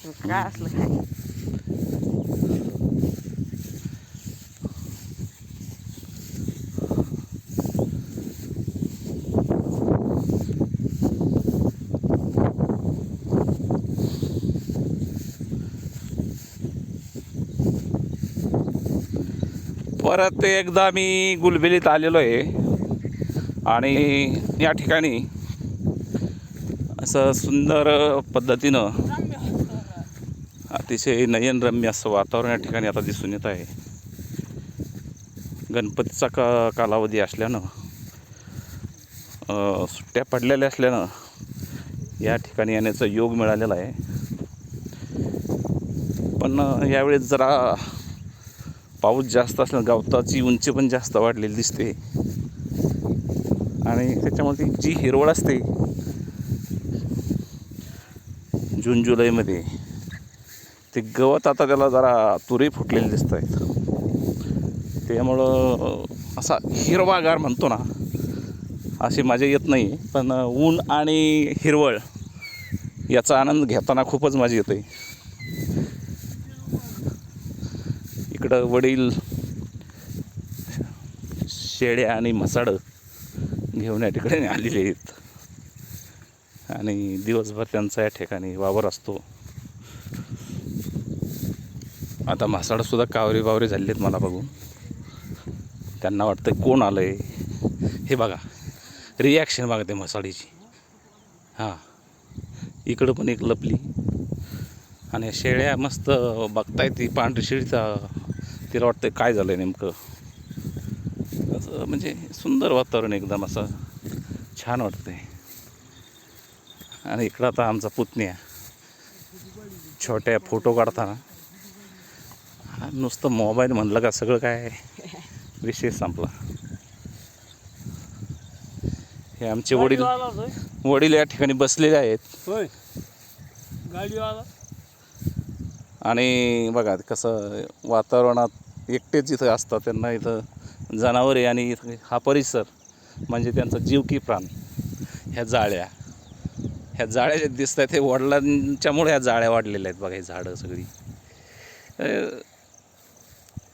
काय असलं काय. परत एकदा मी गुलबेलीत आलेलो आहे आणि या ठिकाणी असं सुंदर पद्धतीनं अतिशय नयनरम्य असं वातावरण या ठिकाणी आता दिसून येत आहे. गणपतीचा कालावधी असल्यानं सुट्ट्या पडलेल्या असल्यानं या ठिकाणी येण्याचा योग मिळालेला आहे. पण यावेळेस जरा पाऊस जास्त असल्यानं गवताची उंची पण जास्त वाढलेली दिसते आणि त्याच्यामध्ये जी हिरवळ असते जून जुलैमध्ये ते गवत आता त्याला जरा तुरे फुटलेले दिसत आहेत. त्यामुळं असा हिरवागार म्हणतो ना अशी मजा येत नाही, पण ऊन आणि हिरवळ याचा आनंद घेताना खूपच मजा येते. इकडं वडील शेळ्या आणि म्हसाडं घेऊन या ठिकाणी आलेले आहेत आणि दिवसभर त्यांचा या ठिकाणी वावर असतो. आता म्हसाडंसुद्धा कावरे बावरे झालेले आहेत मला बघून. त्यांना वाटतं कोण आलं आहे हे बघा, रिॲक्शन बघा ते म्हसाडीची. हां, इकडं पण एक लपली आणि शेळ्या मस्त बघताय. ती पांढरी शेळीचा तिला वाटतं काय झालं आहे नेमकं. असं म्हणजे सुंदर वातावरण एकदम असं छान वाटतंय. आणि इकडं आता आमचा पुतण्या छोट्या फोटो काढताना नुसतं मोबाईल म्हणलं का सगळं काय विषय संपला. हे आमचे वडील या ठिकाणी बसलेले आहेत आणि बघा कसं वातावरणात एकटेच इथं असतात. त्यांना इथं जनावरे आणि इथं हा परिसर म्हणजे त्यांचा जीव की प्राण. ह्या जाळ्या ज्या दिसत आहेत हे वडिलांच्यामुळे ह्या जाळ्या वाढलेल्या आहेत बघा. ही झाडं सगळी,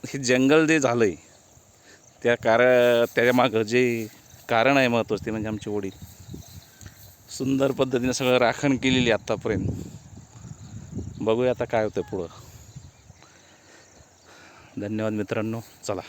हे जंगल जे झालं आहे त्याच्यामागं जे कारण आहे महत्त्वाचं ते म्हणजे आमचे वडील सुंदर पद्धतीने सगळं राखण केलेली आत्तापर्यंत. बघूया आता काय होतं पुढं. धन्यवाद मित्रांनो, चला.